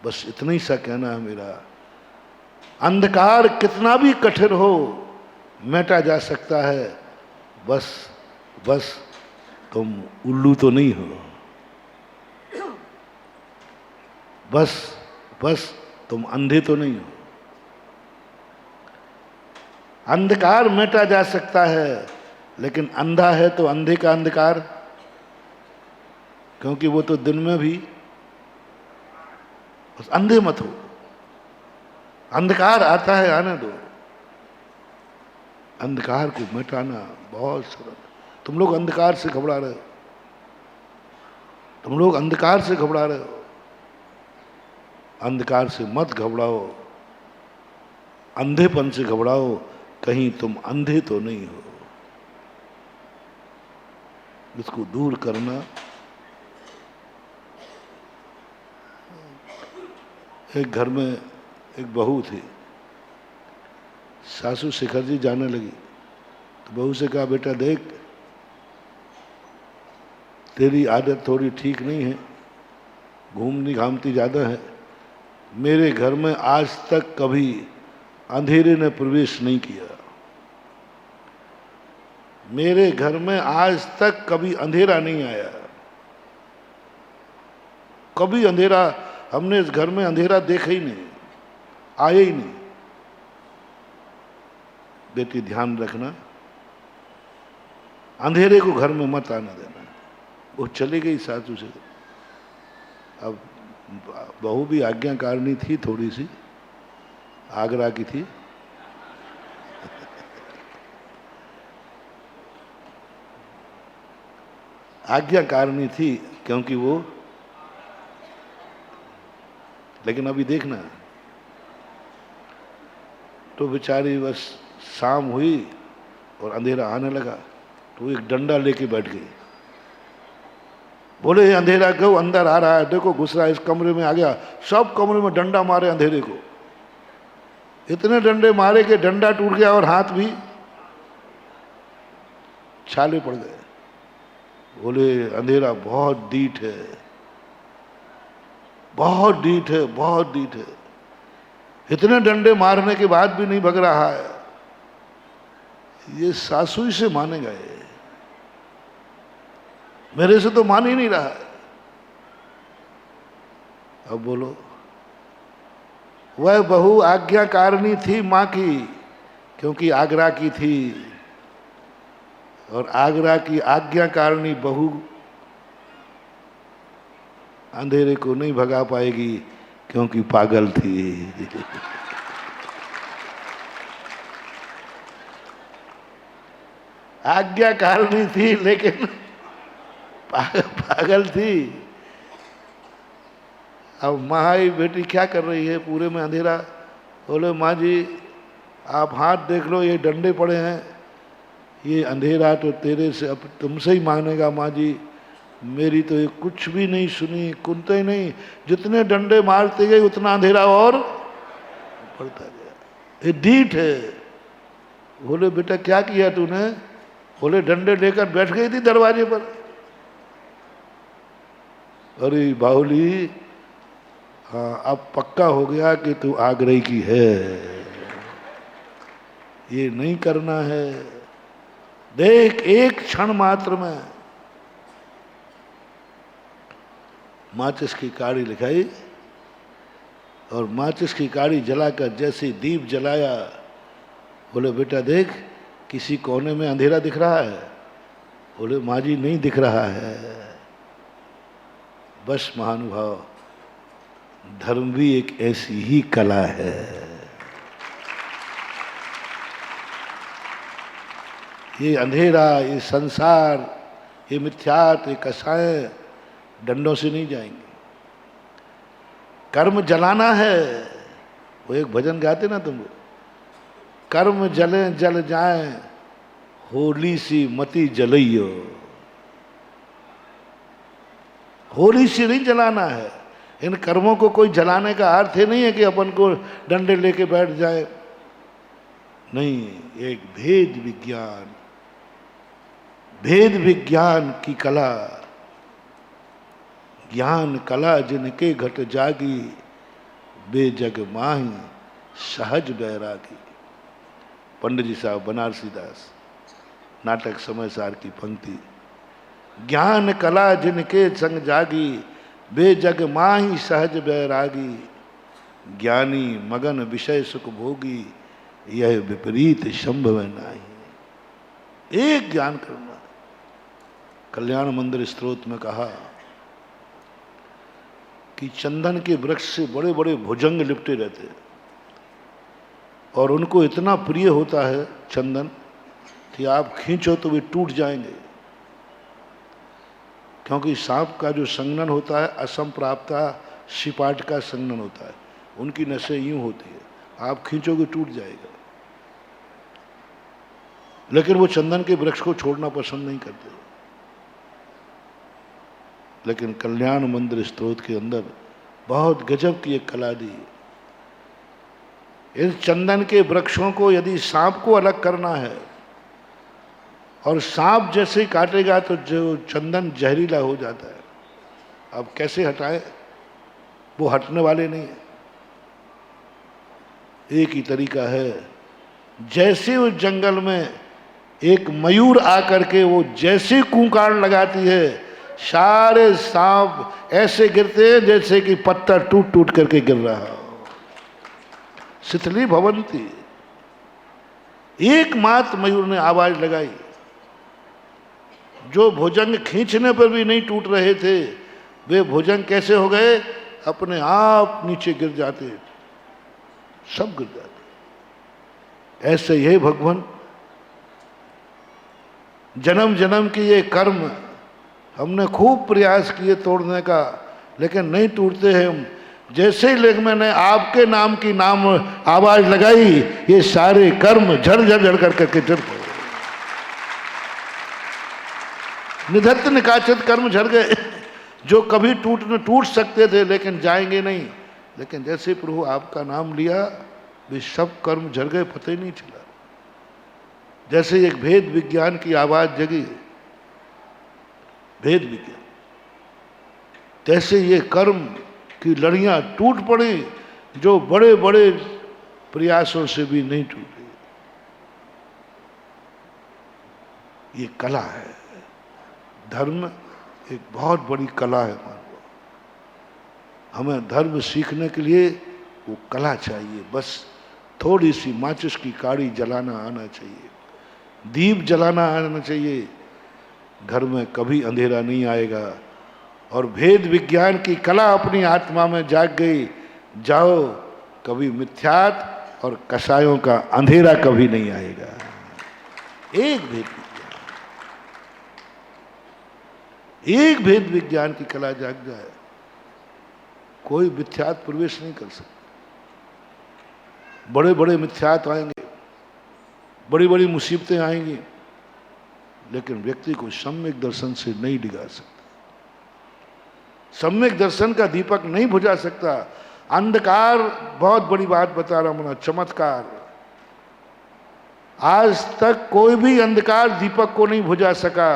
बस इतना ही सा कहना है मेरा। अंधकार कितना भी कठिन हो मिटा जा सकता है, बस बस तुम उल्लू तो नहीं हो, बस बस तुम अंधे तो नहीं हो। अंधकार मिटा जा सकता है, लेकिन अंधा है तो अंधे का अंधकार, क्योंकि वो तो दिन में भी, बस अंधे मत हो। अंधकार आता है, आने दो। अंधकार को मिटाना बहुत सरल। तुम लोग अंधकार से घबरा रहे हो, तुम लोग अंधकार से घबरा रहे हो। अंधकार से मत घबराओ, अंधेपन से घबराओ, कहीं तुम अंधे तो नहीं हो। इसको दूर करना। एक घर में एक बहू थी, सासू शिखर जी जाने लगी तो बहू से कहा, बेटा देख तेरी आदत थोड़ी ठीक नहीं है, घूमती घामती ज़्यादा है। मेरे घर में आज तक कभी अंधेरे ने प्रवेश नहीं किया। मेरे घर में आज तक कभी अंधेरा नहीं आया। कभी अंधेरा, हमने इस घर में अंधेरा देखा ही नहीं, आया ही नहीं। बेटी ध्यान रखना, अंधेरे को घर में मत आने देना। वो चली गई सासू से। अब बहू भी आज्ञाकारिणी थी, थोड़ी सी आगरा की थी। आज्ञाकारिणी थी क्योंकि वो, लेकिन अभी देखना, तो बेचारी बस शाम हुई और अंधेरा आने लगा तो एक डंडा लेके बैठ गई। बोले अंधेरा क्यों अंदर आ रहा है, देखो घुस रहा है, इस कमरे में आ गया। सब कमरे में डंडा मारे अंधेरे को, इतने डंडे मारे कि डंडा टूट गया और हाथ भी छाले पड़ गए। बोले अंधेरा बहुत डीठ है, बहुत डीठ है, बहुत डीठ है। इतने डंडे मारने के बाद भी नहीं भग रहा है, ये सासू ही से मानेगा ये, मेरे से तो मान ही नहीं रहा है। अब बोलो, वह बहू आज्ञाकारिणी थी मां की, क्योंकि आगरा की थी, और आगरा की आज्ञाकारिणी बहू अंधेरे को नहीं भगा पाएगी क्योंकि पागल थी। आज्ञाकारिणी थी लेकिन पागल थी। अब माँ बेटी क्या कर रही है, पूरे में अंधेरा। बोले माँ जी आप हाथ देख लो, ये डंडे पड़े हैं, ये अंधेरा तो तेरे से अब तुमसे ही मांगेगा माँ जी, मेरी तो ये कुछ भी नहीं सुनी, कुनते ही नहीं। जितने डंडे मारते गए उतना अंधेरा और पड़ता गया। ये डीठ है। बोले बेटा क्या किया तूने? बोले डंडे लेकर बैठ गई थी दरवाजे पर। अरे बाहुली, हाँ अब पक्का हो गया कि तू आगरे की है, ये नहीं करना है। देख एक क्षण मात्र में माचिस की काड़ी लिखाई और माचिस की काड़ी जलाकर जैसे दीप जलाया, बोले बेटा देख किसी कोने में अंधेरा दिख रहा है? बोले माँ जी नहीं दिख रहा है। बस महानुभाव, धर्म भी एक ऐसी ही कला है। ये अंधेरा, ये संसार, ये मिथ्यात्व, ये कसाएं डंडों से नहीं जाएंगे। कर्म जलाना है। वो एक भजन गाते ना तुम, कर्म जले जल जाए होली सी मती जलइयो। होली से नहीं जलाना है। इन कर्मों को कोई जलाने का अर्थ ही नहीं है कि अपन को डंडे लेके बैठ जाए। नहीं, एक भेद विज्ञान, भेद विज्ञान की कला, ज्ञान कला जिनके घट जागी, बेजग माही सहज बैरागी। पंडित जी साहब बनारसी दास, नाटक समय सार की पंक्ति। ज्ञान कला जिनके संग जागी, बेजग माही सहज बैरागी। ज्ञानी मगन विषय सुख भोगी, यह विपरीत संभव नहीं। एक ज्ञान करना। कल्याण मंदिर स्तोत्र में कहा कि चंदन के वृक्ष से बड़े बड़े भुजंग लिपटे रहते और उनको इतना प्रिय होता है चंदन कि आप खींचो तो वे टूट जाएंगे, क्योंकि सांप का जो संघनन होता है असंप्राप्ता सिपाट का संघनन होता है, उनकी नसें यूं होती है, आप खींचोगे टूट जाएगा। लेकिन वो चंदन के वृक्ष को छोड़ना पसंद नहीं करते। लेकिन कल्याण मंदिर स्तोत्र के अंदर बहुत गजब की एक कला दी। इन चंदन के वृक्षों को यदि सांप को अलग करना है और सांप जैसे काटेगा तो जो चंदन जहरीला हो जाता है, अब कैसे हटाए? वो हटने वाले नहीं है। एक ही तरीका है, जैसे उस जंगल में एक मयूर आकर के वो जैसे कूकाड़ लगाती है, सारे सांप ऐसे गिरते हैं जैसे कि पत्थर टूट टूट करके गिर रहा हो। शिथिली भवंती, एकमात्र मयूर ने आवाज लगाई। जो भुजंग खींचने पर भी नहीं टूट रहे थे, वे भुजंग कैसे हो गए, अपने आप नीचे गिर जाते, सब गिर जाते। ऐसे ये भगवान जन्म जन्म की ये कर्म, हमने खूब प्रयास किए तोड़ने का, लेकिन नहीं टूटते हैं हम। जैसे ही लेकिन मैंने आपके नाम की नाम आवाज लगाई, ये सारे कर्म झड़ झड़ झड़ करके झड़ पड़े, निधत्त निकाचित कर्म झड़ गए। जो कभी टूट सकते थे लेकिन जाएंगे नहीं, लेकिन जैसे प्रभु आपका नाम लिया, वे सब कर्म झड़ गए, पता ही नहीं चला। जैसे एक भेद विज्ञान की आवाज जगी, भेद विज्ञान, तैसे ये कर्म की लड़ियां टूट पड़ी, जो बड़े बड़े प्रयासों से भी नहीं टूटी। ये कला है, धर्म एक बहुत बड़ी कला है। मानो हमें धर्म सीखने के लिए वो कला चाहिए, बस थोड़ी सी माचिस की काड़ी जलाना आना चाहिए, दीप जलाना आना चाहिए, घर में कभी अंधेरा नहीं आएगा। और भेद विज्ञान की कला अपनी आत्मा में जाग गई, जाओ, कभी मिथ्यात और कसायों का अंधेरा कभी नहीं आएगा। एक भेद विज्ञान, एक भेद विज्ञान की कला जाग जाए, कोई मिथ्यात प्रवेश नहीं कर सकता। बड़े बड़े मिथ्यात आएंगे, बड़ी बड़ी मुसीबतें आएंगी, लेकिन व्यक्ति को सम्यक दर्शन से नहीं डिगा सकता। सम्यक दर्शन का दीपक नहीं बुझा सकता। अंधकार, बहुत बड़ी बात बता रहा हूं, चमत्कार, आज तक कोई भी अंधकार दीपक को नहीं बुझा सका,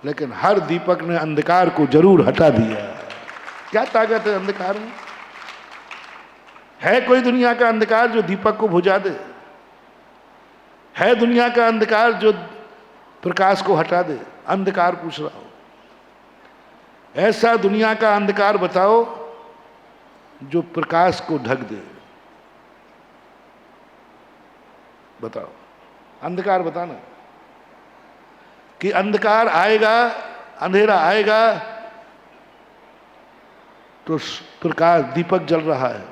लेकिन हर दीपक ने अंधकार को जरूर हटा दिया। क्या ताकत है अंधकार में? है कोई दुनिया का अंधकार जो दीपक को बुझा दे? है दुनिया का अंधकार जो प्रकाश को हटा दे? अंधकार पूछ रहा हो, ऐसा दुनिया का अंधकार बताओ जो प्रकाश को ढक दे। बताओ, अंधकार बताना कि अंधकार आएगा, अंधेरा आएगा तो प्रकाश, दीपक जल रहा है।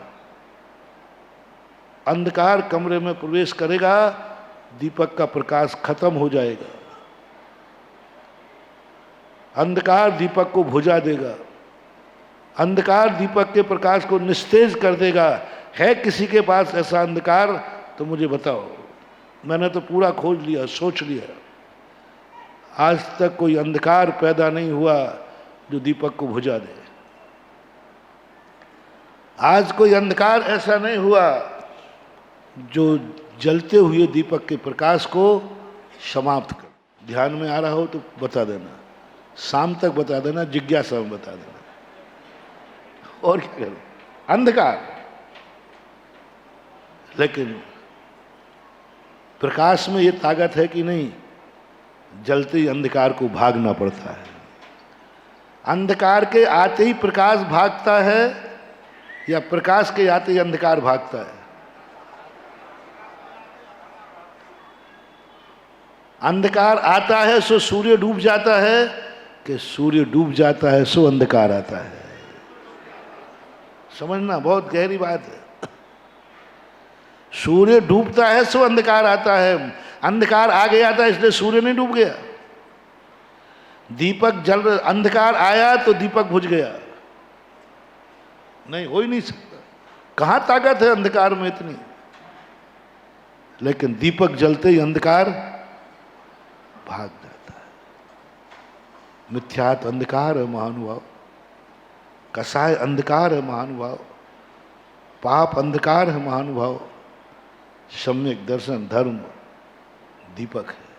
अंधकार कमरे में प्रवेश करेगा, दीपक का प्रकाश खत्म हो जाएगा। अंधकार दीपक को बुझा देगा, अंधकार दीपक के प्रकाश को निस्तेज कर देगा। है किसी के पास ऐसा अंधकार तो मुझे बताओ। मैंने तो पूरा खोज लिया, सोच लिया, आज तक कोई अंधकार पैदा नहीं हुआ जो दीपक को बुझा दे। आज कोई अंधकार ऐसा नहीं हुआ जो जलते हुए दीपक के प्रकाश को समाप्त कर। ध्यान में आ रहा हो तो बता देना, शाम तक बता देना, जिज्ञासा में बता देना, और क्या करो। अंधकार, लेकिन प्रकाश में ये ताकत है कि नहीं, जलते ही अंधकार को भागना पड़ता है। अंधकार के आते ही प्रकाश भागता है या प्रकाश के आते ही अंधकार भागता है? अंधकार आता है सो सूर्य डूब जाता है, कि सूर्य डूब जाता है सो अंधकार आता है? समझना, बहुत गहरी बात है। सूर्य डूबता है सो अंधकार आता है, अंधकार आ गया था इसलिए सूर्य नहीं डूब गया। दीपक जल, अंधकार आया तो दीपक बुझ गया? नहीं, हो ही नहीं सकता। कहां ताकत है अंधकार में इतनी? लेकिन दीपक जलते ही अंधकार भाग जाता है। मिथ्यात अंधकार है महानुभाव, कसाय अंधकार है महानुभाव, पाप अंधकार है महानुभाव, सम्यक दर्शन धर्म दीपक है।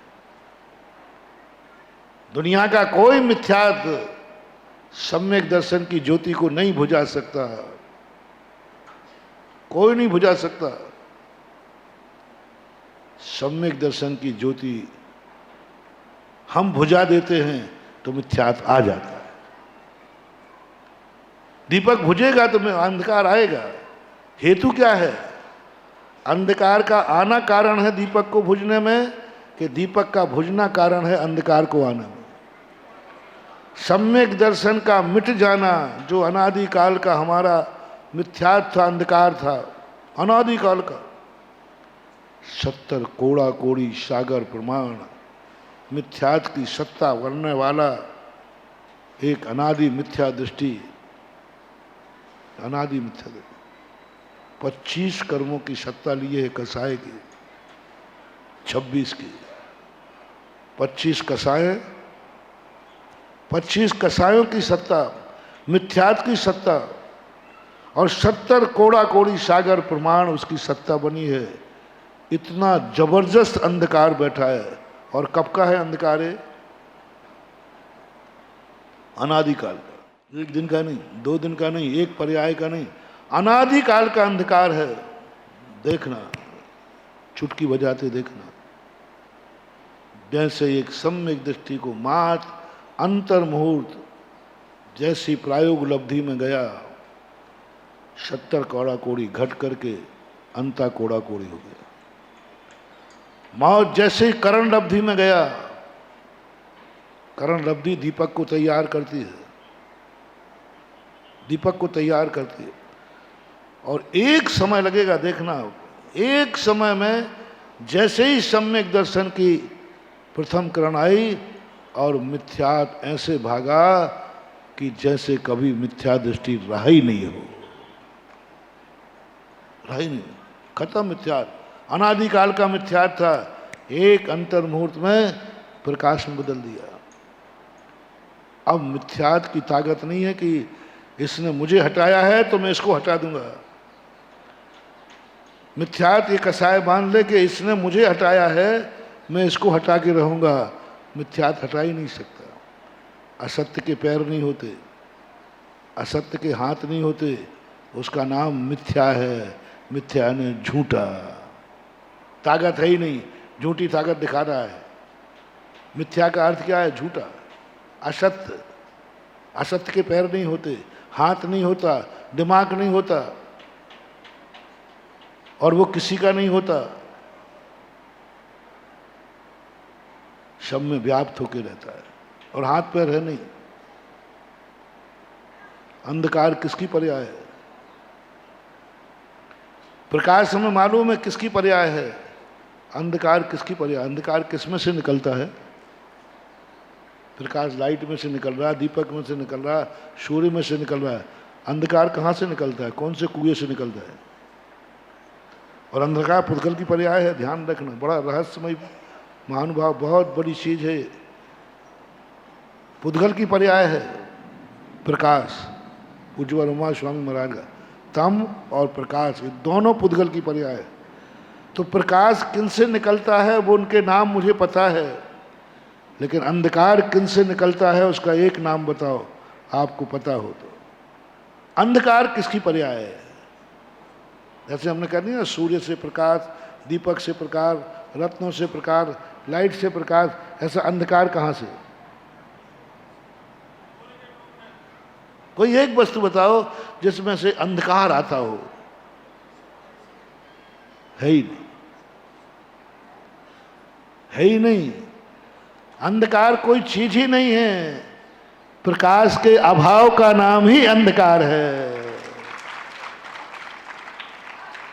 दुनिया का कोई मिथ्यात सम्यक दर्शन की ज्योति को नहीं बुझा सकता, कोई नहीं बुझा सकता। सम्यक दर्शन की ज्योति हम बुझा देते हैं तो मिथ्यात्व आ जाता है। दीपक बुझेगा तो अंधकार आएगा। हेतु क्या है? अंधकार का आना कारण है दीपक को बुझने में, कि दीपक का बुझना कारण है अंधकार को आने में। सम्यक दर्शन का मिट जाना, जो अनादिकाल का हमारा मिथ्यात्व था, अंधकार था, अनादिकाल का 70 कोड़ा कोड़ी सागर प्रमाण मिथ्यात्व की सत्ता करने वाला एक अनादि मिथ्या दृष्टि, अनादि मिथ्या दृष्टि 25 कर्मों की सत्ता लिए है कसाय की, 26 की। 25 कसाय, 25 कसायों की सत्ता, मिथ्यात्व की सत्ता, और 70 कोड़ा कोड़ी सागर प्रमाण उसकी सत्ता बनी है। इतना जबरदस्त अंधकार बैठा है। और कब का है अंधकार? है अनादिकाल का, एक दिन का नहीं, 2 दिन का नहीं, एक पर्याय का नहीं, अनादिकाल का अंधकार है। देखना, चुटकी बजाते देखना, जैसे एक सम्यक दृष्टि को मात अंतर मुहूर्त जैसी प्रायोग लब्धि में गया, 70 कोड़ा कोड़ी घट करके अंता कोड़ा कोड़ी हो गया। मौत जैसे ही करण लब्धि में गया, करण लब्धि दीपक को तैयार करती है, दीपक को तैयार करती है। और एक समय लगेगा, देखना, एक समय में जैसे ही सम्यक दर्शन की प्रथम करण आई और मिथ्यात ऐसे भागा कि जैसे कभी मिथ्या दृष्टि रहा ही नहीं हो, रहा ही नहीं, खत्म मिथ्यात। अनादिकाल का मिथ्यात था, एक अंतर मुहूर्त में प्रकाश में बदल दिया। अब मिथ्यात की ताकत नहीं है कि इसने मुझे हटाया है तो मैं इसको हटा दूंगा। मिथ्यात ये कसाय बांध ले कि इसने मुझे हटाया है, मैं इसको हटा के रहूंगा। मिथ्यात हटा ही नहीं सकता। असत्य के पैर नहीं होते, असत्य के हाथ नहीं होते, उसका नाम मिथ्या है। मिथ्या ने झूठा, ताकत है ही नहीं, झूठी ताकत दिखा रहा है। मिथ्या का अर्थ क्या है? झूठा, असत्य। असत्य के पैर नहीं होते, हाथ नहीं होता, दिमाग नहीं होता, और वो किसी का नहीं होता, सब में व्याप्त होकर रहता है, और हाथ पैर है नहीं। अंधकार किसकी पर्याय है? प्रकाश हमें मालूम है किसकी पर्याय है, अंधकार किसकी पर्याय? अंधकार किसमें से निकलता है? प्रकाश लाइट में से निकल रहा है, दीपक में से निकल रहा है, सूर्य में से निकल रहा है। अंधकार कहाँ से निकलता है? कौन से कुएं से निकलता है? और अंधकार पुद्गल की पर्याय है। ध्यान रखना, बड़ा रहस्यमय महानुभाव, बहुत बड़ी चीज है। पुद्गल की पर्याय है प्रकाश। उज्ज्वल उमा स्वामी महाराज का तम और प्रकाश, ये दोनों पुद्गल की पर्याय है। तो प्रकाश किन से निकलता है वो उनके नाम मुझे पता है, लेकिन अंधकार किन से निकलता है उसका एक नाम बताओ, आपको पता हो तो। अंधकार किसकी पर्याय है? जैसे हमने कहा नहीं ना, सूर्य से प्रकाश, दीपक से प्रकाश, रत्नों से प्रकाश, लाइट से प्रकाश, ऐसा अंधकार कहाँ से? कोई एक वस्तु बताओ जिसमें से अंधकार आता हो। है ही नहीं, है ही नहीं। अंधकार कोई चीज ही नहीं है। प्रकाश के अभाव का नाम ही अंधकार है।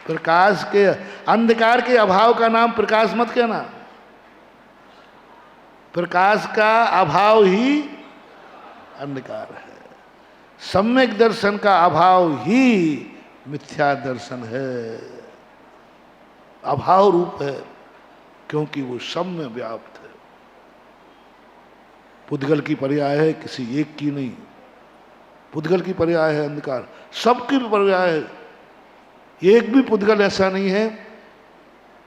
प्रकाश के, अंधकार के अभाव का नाम प्रकाश मत कहना। प्रकाश का अभाव ही अंधकार है। सम्यक दर्शन का अभाव ही मिथ्या दर्शन है। अभाव रूप है, क्योंकि वो सब में व्याप्त है। पुद्गल की पर्याय है, किसी एक की नहीं। पुद्गल की पर्याय है अंधकार, सबकी पर्याय है। एक भी पुद्गल ऐसा नहीं है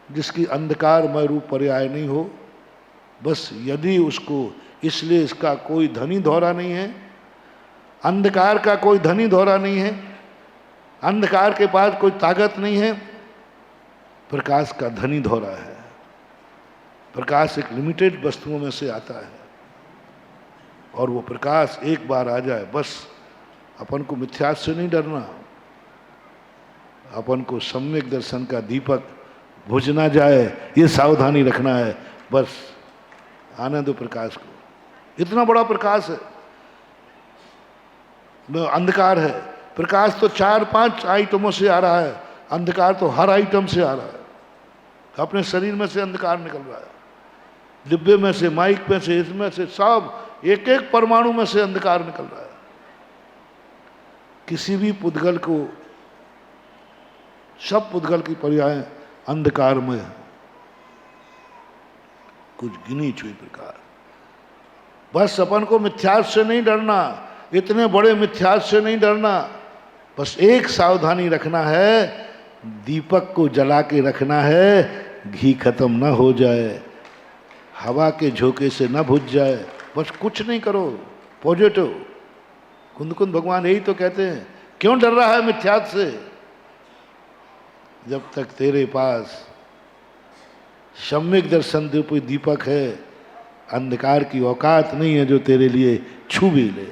जिसकी अंधकारमय रूप पर्याय नहीं हो। बस यदि उसको, इसलिए इसका कोई धनी धौरा नहीं है, अंधकार का कोई धनी धौरा नहीं है, अंधकार के पास कोई ताकत नहीं है, प्रकाश का धनी धौरा है। प्रकाश एक लिमिटेड वस्तुओं में से आता है और वो प्रकाश एक बार आ जाए बस। अपन को मिथ्यात्व से नहीं डरना, अपन को सम्यक दर्शन का दीपक बुझ ना जाए ये सावधानी रखना है बस। आने दो प्रकाश को, इतना बड़ा प्रकाश है, अंधकार है। प्रकाश तो 4-5 आइटमों से आ रहा है, अंधकार तो हर आइटम से आ रहा है। अपने शरीर में से अंधकार निकल रहा है, डिब्बे में से, माइक में से, इसमें से, सब एक एक परमाणु में से अंधकार निकल रहा है। किसी भी पुद्गल को, सब पुद्गल की पर्याय अंधकार में है, कुछ गिनी चुई प्रकार। बस अपन को मिथ्यात्व से नहीं डरना, इतने बड़े मिथ्यात्व से नहीं डरना, बस एक सावधानी रखना है, दीपक को जला के रखना है, घी खत्म ना हो जाए, हवा के झोंके से ना बुझ जाए, बस कुछ नहीं करो, पॉजिटिव। कुंद भगवान यही तो कहते हैं, क्यों डर रहा है मिथ्यात्व से? जब तक तेरे पास सम्यक दर्शन रूपी दीपक है, अंधकार की औकात नहीं है जो तेरे लिए छू भी ले।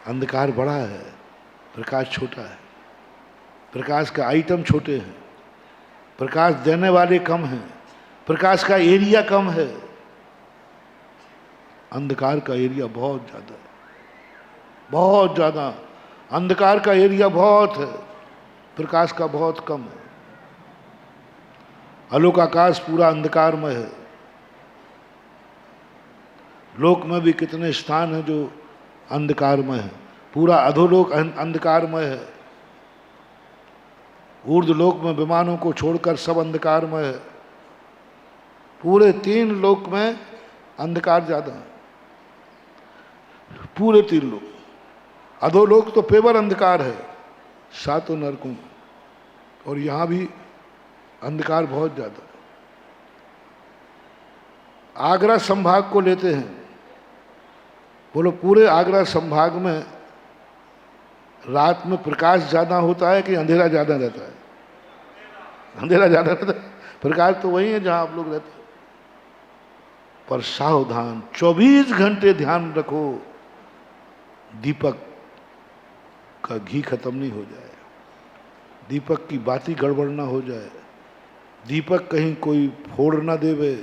अंधकार बड़ा है, प्रकाश छोटा है, प्रकाश का आइटम छोटे हैं, प्रकाश देने वाले कम हैं, प्रकाश का एरिया कम है। अंधकार का एरिया बहुत ज्यादा है, बहुत ज्यादा। अंधकार का एरिया बहुत है, प्रकाश का बहुत कम है। आलोक आकाश पूरा अंधकार में है। लोक में भी कितने स्थान हैं जो अंधकार में है, पूरा अधोलोक अंधकार में है। ऊर्ध्वलोक में विमानों को छोड़कर सब अंधकार में है। पूरे 3 लोक में अंधकार ज्यादा है, पूरे 3 लोक। अधोलोक तो पेवर अंधकार है, 7 नरकों में, और यहां भी अंधकार बहुत ज्यादा है। आगरा संभाग को लेते हैं, बोलो पूरे आगरा संभाग में रात में प्रकाश ज्यादा होता है कि अंधेरा ज्यादा रहता है? अंधेरा ज्यादा रहता है, प्रकाश तो वही है जहां आप लोग रहते हैं। पर सावधान, 24 घंटे ध्यान रखो, दीपक का घी खत्म नहीं हो जाए, दीपक की बाती गड़बड़ ना हो जाए, दीपक कहीं कोई फोड़ ना देवे,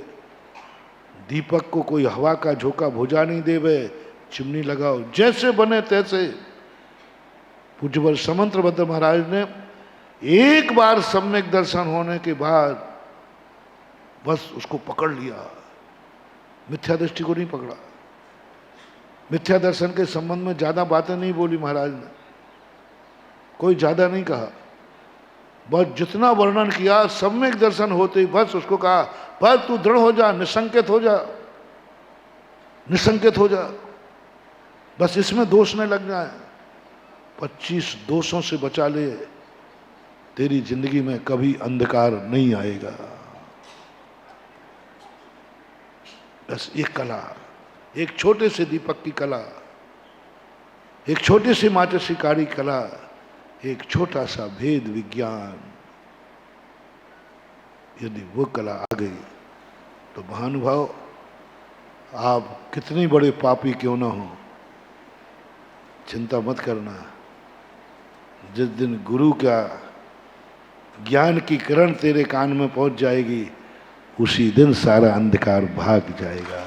दीपक को कोई हवा का झोंका भुजा नहीं देवे। चिमनी लगाओ, जैसे बने तैसे। पूज्यवर समंत्रभद्र महाराज ने एक बार सम्यक दर्शन होने के बाद बस उसको पकड़ लिया, मिथ्या दृष्टि को नहीं पकड़ा। मिथ्या दर्शन के संबंध में ज्यादा बातें नहीं बोली महाराज ने, कोई ज्यादा नहीं कहा, बस जितना वर्णन किया सम्यक दर्शन होते ही बस उसको कहा, बस तू दृढ़ हो जा, निसंकेत हो जा, निसंकेत हो जा, बस इसमें दोष नहीं लग जाए। 25 दोषों से बचा ले, तेरी जिंदगी में कभी अंधकार नहीं आएगा। बस एक कला, एक छोटे से दीपक की कला, एक छोटे से मातृशिकारी कला, एक छोटा सा भेद विज्ञान, यदि वो कला आ गई तो महानुभाव, आप कितने बड़े पापी क्यों ना हो, चिंता मत करना। जिस दिन गुरु का ज्ञान की किरण तेरे कान में पहुंच जाएगी, उसी दिन सारा अंधकार भाग जाएगा।